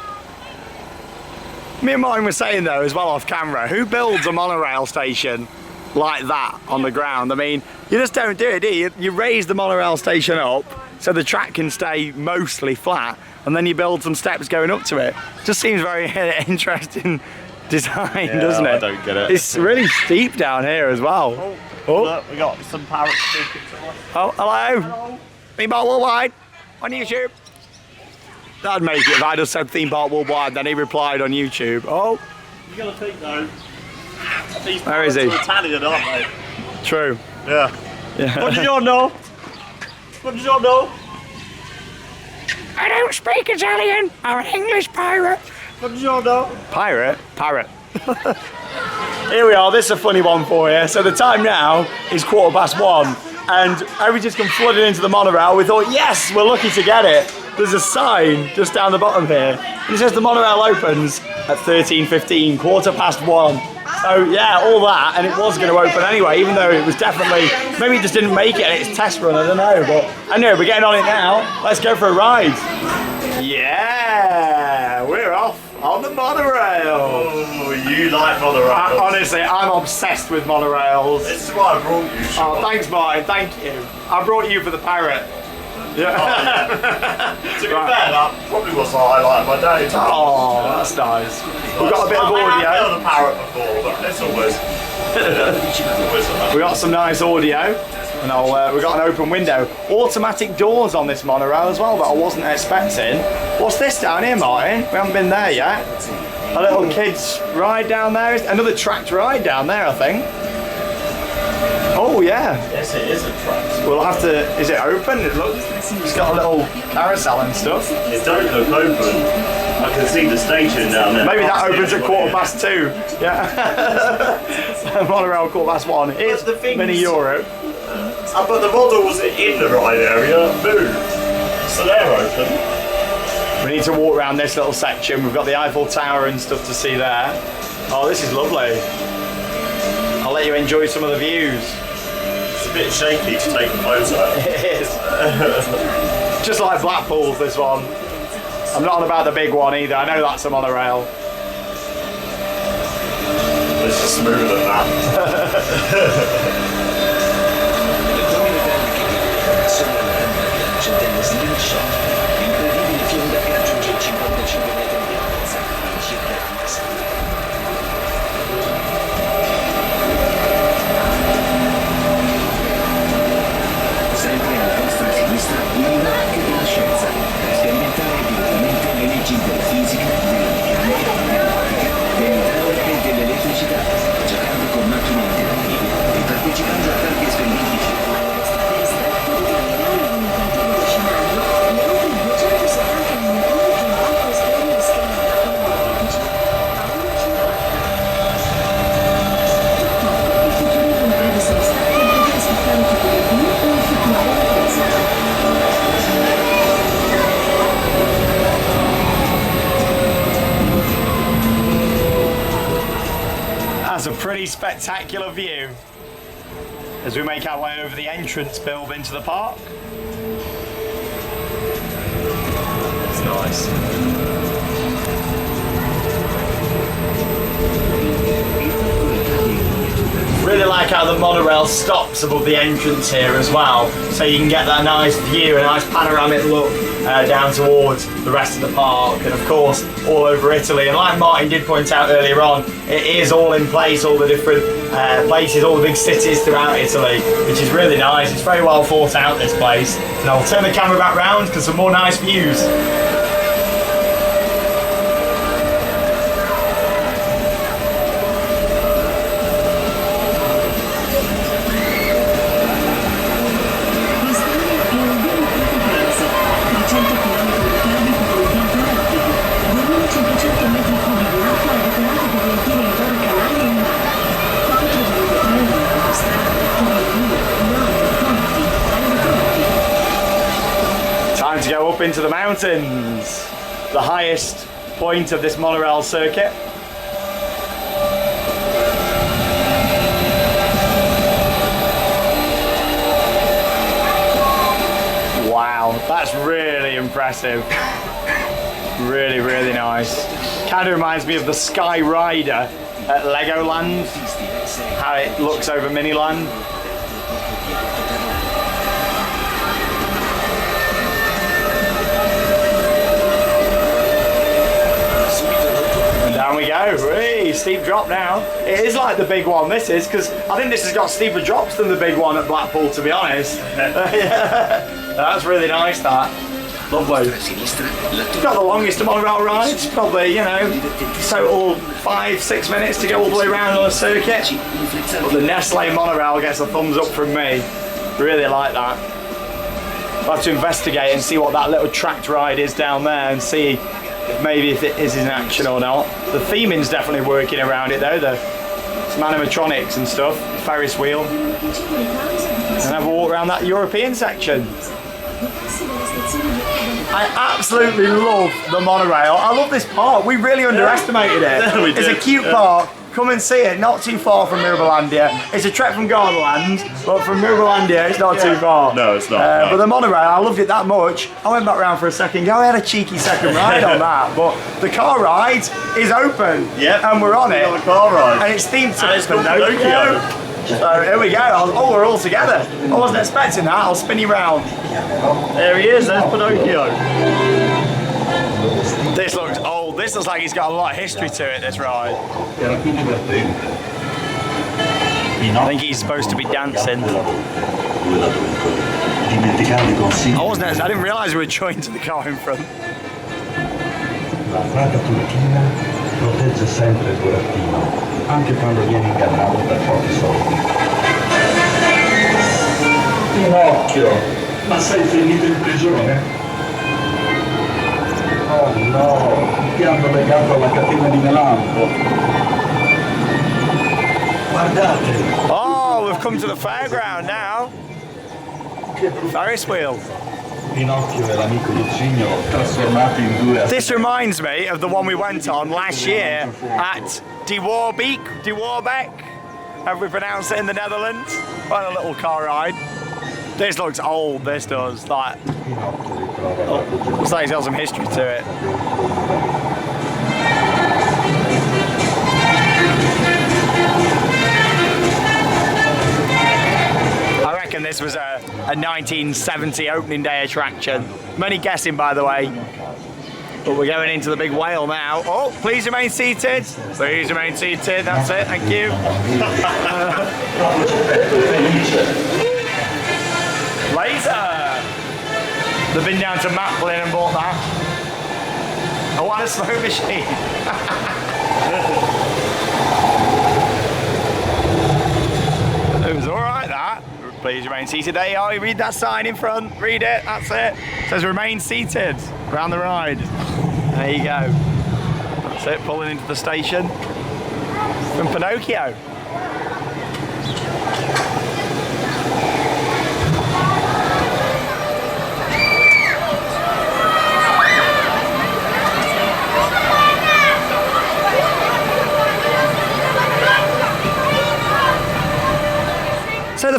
Me and Martin were saying though, as well off camera, who builds a monorail station like that on the ground? I mean, you just don't do it, do you? You raise the monorail station up so the track can stay mostly flat, and then you build some steps going up to it. Just seems very interesting design, doesn't it? I don't get it. It's really steep down here as well. Oh, look, we got some parrots speaking to us. Oh, hello. Theme Park Worldwide on YouTube. That'd make it if I just said Theme Park Worldwide, then he replied on YouTube. Oh. You gotta think though. These Where is he? parrots are Italian, aren't they? True. Yeah. Yeah. What did you all know? What did you all know? I don't speak Italian. I'm an English pirate. What did you all know? Pirate? Parrot. Here we are, this is a funny one for you. So the time now is 1:15 and everything's come flooding into the monorail. We thought, yes, we're lucky to get it. There's a sign just down the bottom here. And it says the monorail opens at 13:15, 1:15. So yeah, all that, and it was going to open anyway, even though it was definitely, maybe it just didn't make it in its test run, I don't know. But anyway, we're getting on it now. Let's go for a ride. Yeah, we're off on the monorail. Oh, you like monorails. Honestly, I'm obsessed with monorails. This is why I brought you, Sean. Oh, thanks, Martin. Thank you. I brought you for the parrot. Yeah. To be fair, that probably was the highlight of my day. Oh, that's nice. We've got a bit of I've audio. had a parrot before, but it's always. We got some nice audio. And we've got an open window. Automatic doors on this monorail as well that I wasn't expecting. What's this down here, Martin? We haven't been there yet. A little kids ride down there. Another tracked ride down there, I think. Oh yeah. Yes, it is a track. We'll have to. Is it open? It looks. It's got a little carousel and stuff. It don't look open. I can see the station down there. Maybe that opens at 2:15. Yeah. Monorail 1:15. It's the things- Mini Europe. But the models in the ride area moved, so they're open. We need to walk around this little section. We've got the Eiffel Tower and stuff to see there. Oh, this is lovely. I'll let you enjoy some of the views. It's a bit shaky to take a photo. It is. Just like Blackpool's, this one. I'm not on about the big one either. I know that's a monorail. It's just smoother than that. absolutely spectacular view as we make our way over the entrance building to the park. It's nice. Really like how the monorail stops above the entrance here as well, so you can get that nice view, a nice panoramic look down towards the rest of the park, and of course all over Italy. And like Martin did point out earlier on, it is all in place, all the different places, all the big cities throughout Italy, which is really nice. It's very well thought out, this place. And I'll turn the camera back round for some more nice views. Time to go up into the mountains, the highest point of this monorail circuit. Wow, that's really impressive. Really, really nice. Kind of reminds me of the Sky Rider at Legoland, how it looks over Miniland. Down we go. Whee, steep drop now. It is like the big one, this is, because I think this has got steeper drops than the big one at Blackpool, to be honest. Yeah. That's really nice, that. Lovely. It's got the longest monorail ride. It's probably, you know, total 5-6 minutes to go all the way around on a circuit. But the Nestle monorail gets a thumbs up from me. Really like that. I'll have to investigate and see what that little tracked ride is down there and see maybe if it is in action or not. The theming's definitely working around it though, some animatronics and stuff, Ferris wheel. And have a walk around that European section. I absolutely love the monorail. I love this park. We really underestimated it. It's a cute park. Come and see it, not too far from Mirabolandia. It's a trek from Gardaland, but from Mirabolandia it's not too far. No, it's not. No. But the monorail, I loved it that much. I went back round for a second go, I had a cheeky second ride on that, but the car ride is open. Yep. And we're on it. On the car ride. And it's themed to Pinocchio. So here we go. Oh, we're all together. I wasn't expecting that. I'll spin you round. There he is, there's Pinocchio. This looks old. This looks like it's got a lot of history to it, this ride. I think he's supposed to be dancing. I didn't realise we were joined to the car in front. La frata turchina protegge sempre il burattino, anche quando viene ingannato per pochi soldi. Pinocchio, ma sei finito in prigione? Oh no, ti hanno legato alla catena di melampo. Guardate. Oh, we've come to the fairground now. Ferris wheel. Pinocchio e l'amico Lucignolo trasformati in due. This reminds me of the one we went on last year at De Warbeek, however we pronounce it in the Netherlands. On a little car ride. This looks old, this does. Like, looks like it's got some history to it. I reckon this was a 1970 opening day attraction. I'm only guessing, by the way. But we're going into the big whale now. Oh, please remain seated. Please remain seated. That's it. Thank you. Laser. They've been down to Maplin and bought that. Oh, what a smoke machine. It was all right, that. Please remain seated. There you are. You read that sign in front. Read it. That's it. It says remain seated around the ride. There you go. That's it. Pulling into the station from Pinocchio.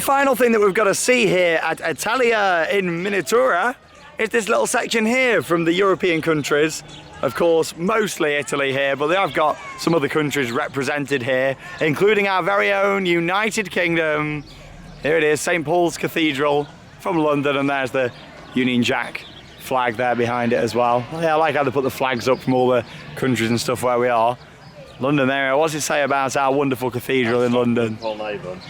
final thing that we've got to see here at Italia In Miniatura is this little section here from the European countries. Of course, mostly Italy here, but they have got some other countries represented here, including our very own United Kingdom. Here it is, St. Paul's Cathedral from London, and there's the Union Jack flag there behind it as well. Yeah, I like how they put the flags up from all the countries and stuff where we are. London there, what's it say about our wonderful cathedral in London?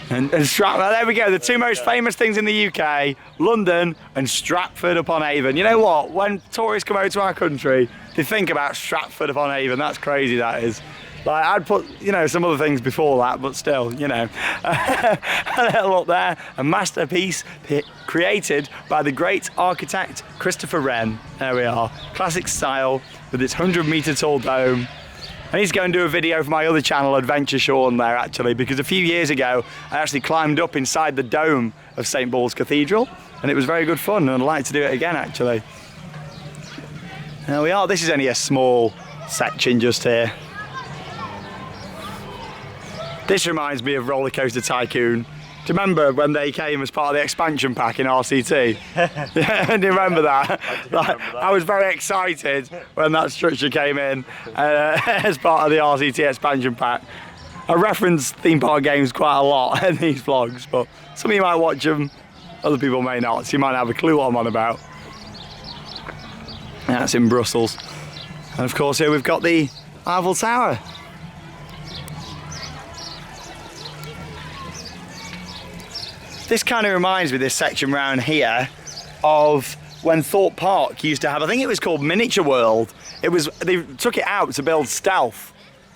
And Stratford, there we go, the two most famous things in the UK, London and Stratford upon Avon. You know what, when tourists come over to our country, they think about Stratford upon Avon. That's crazy, that is. Like, I'd put, you know, some other things before that, but still, you know. A little up there, a masterpiece created by the great architect Christopher Wren. There we are, classic style with its 100-metre tall dome. I need to go and do a video for my other channel, Adventure Sean, there actually, because a few years ago I actually climbed up inside the dome of St. Paul's Cathedral, and it was very good fun, and I'd like to do it again actually. There we are, this is only a small section just here. This reminds me of Roller Coaster Tycoon. Do you remember when they came as part of the expansion pack in RCT? Yeah, do you remember that? I was very excited when that structure came in as part of the RCT expansion pack. I reference theme park games quite a lot in these vlogs, but some of you might watch them, other people may not, so you might not have a clue what I'm on about. That's in Brussels. And of course here we've got the Eiffel Tower. This kind of reminds me, this section round here, of when Thorpe Park used to have, I think it was called Miniature World. They took it out to build Stealth.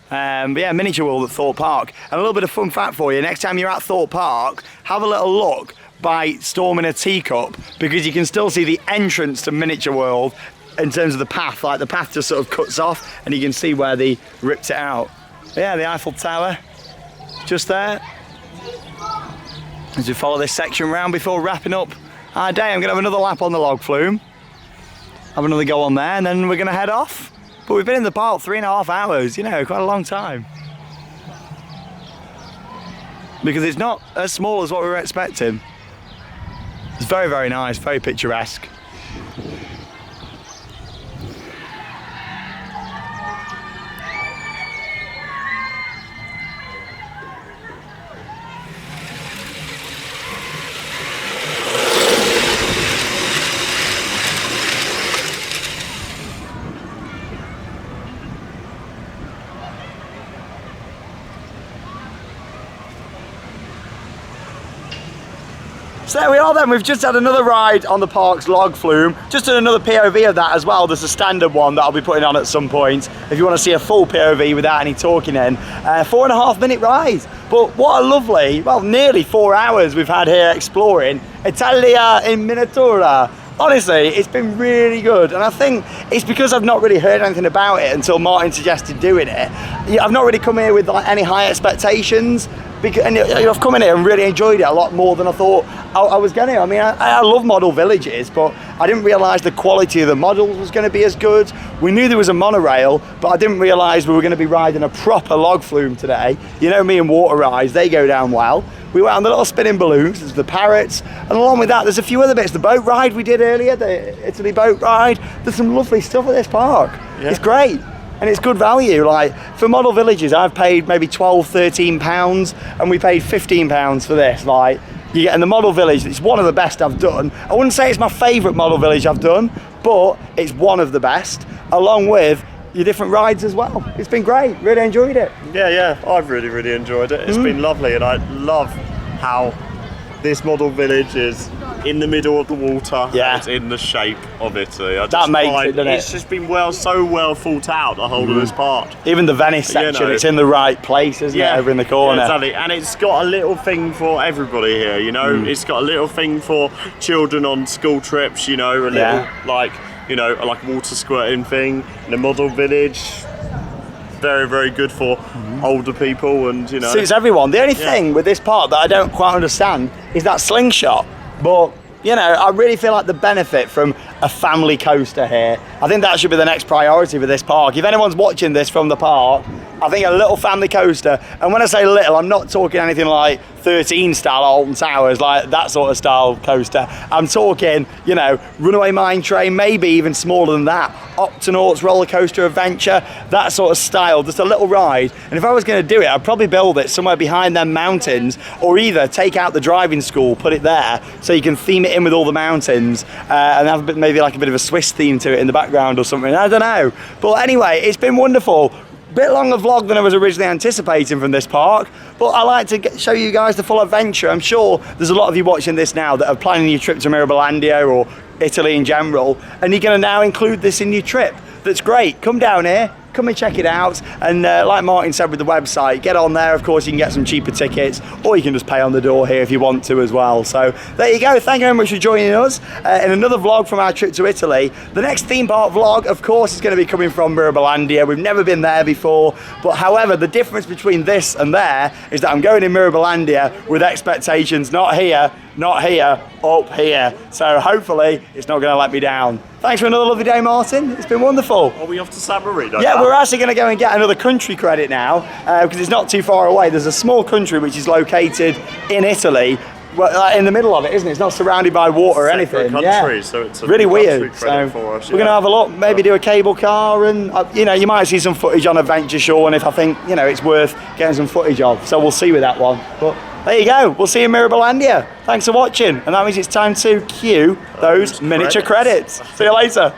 But yeah, Miniature World at Thorpe Park. And a little bit of fun fact for you, next time you're at Thorpe Park, have a little look by storming a teacup, because you can still see the entrance to Miniature World in terms of the path. Like, the path just sort of cuts off and you can see where they ripped it out. But yeah, the Eiffel Tower, just there. As we follow this section round before wrapping up our day, I'm going to have another lap on the log flume, have another go on there, and then we're going to head off. But we've been in the park 3.5 hours, you know, quite a long time. Because it's not as small as what we were expecting. It's very, very nice, very picturesque. So there we are then, we've just had another ride on the park's log flume, just done another POV of that as well. There's a standard one that I'll be putting on at some point if you want to see a full POV without any talking in. 4.5 minute ride, but what a lovely, well, nearly 4 hours we've had here exploring Italia In Miniatura. Honestly, it's been really good, and I think it's because I've not really heard anything about it until Martin suggested doing it. I've not really come here with like any high expectations, and I've come in here and really enjoyed it a lot more than I thought I was going to. I mean, I love model villages, but I didn't realise the quality of the models was going to be as good. We knew there was a monorail, but I didn't realise we were going to be riding a proper log flume today. You know me and water rides, they go down well. We went on the little spinning balloons, there's the parrots, and along with that there's a few other bits. The boat ride we did earlier, the Italy boat ride. There's some lovely stuff at this park. Yeah. It's great. And it's good value. Like, for model villages, I've paid maybe £12–13, and we paid £15 for this. Like, you get in the model village, it's one of the best I've done. I wouldn't say it's my favourite model village I've done, but it's one of the best, along with your different rides as well. It's been great, really enjoyed it. Yeah, I've really enjoyed it. It's been lovely, and I love how this model village is in the middle of the water. Yeah, it's in the shape of Italy. That makes it, doesn't it? It's just been so well thought out, the whole of this park. Even the Venice section, it's in the right place, isn't it? Over in the corner. Yeah, exactly. And it's got a little thing for everybody here, you know. It's got a little thing for children on school trips, you know, a little like water squirting thing. The model village, very good for older people, and you know, suits everyone. The only thing with this park that I don't quite understand is that slingshot, but you know, I really feel like the benefit from a family coaster here, I think that should be the next priority for this park. If anyone's watching this from the park, I think a little family coaster, and when I say little, I'm not talking anything like 13 style Alton Towers, like that sort of style coaster. I'm talking, you know, Runaway Mine Train, maybe even smaller than that. Octonauts Roller Coaster Adventure, that sort of style, just a little ride. And if I was going to do it, I'd probably build it somewhere behind them mountains, or either take out the driving school, put it there, so you can theme it in with all the mountains, and have a bit, maybe like a bit of a Swiss theme to it in the background or something. I don't know. But anyway, it's been wonderful. Bit longer vlog than I was originally anticipating from this park, but I like to show you guys the full adventure. I'm sure there's a lot of you watching this now that are planning your trip to Mirabilandia or Italy in general, and you're going to now include this in your trip. That's great. Come down here, come and check it out, and like Martin said with the website, get on there. Of course, you can get some cheaper tickets, or you can just pay on the door here if you want to as well. So there you go. Thank you very much for joining us in another vlog from our trip to Italy. The next theme park vlog, of course, is going to be coming from Mirabilandia. We've never been there before, but however, the difference between this and there is that I'm going in Mirabilandia with expectations not here, not here, up here. So hopefully it's not going to let me down. Thanks for another lovely day, Martin. It's been wonderful. Are we off to San Marino? Yeah, we're actually going to go and get another country credit now, because it's not too far away. There's a small country which is located in Italy, well, in the middle of it, isn't it? It's not surrounded by water or anything. Country, so it's a really weird. So for us, we're going to have a look, maybe do a cable car, and you know, you might see some footage on Adventure Shore, and if I think, you know, it's worth getting some footage of. So we'll see with that one. But there you go. We'll see you in Mirabilandia. Thanks for watching, and that means it's time to cue those miniature credits. See you later.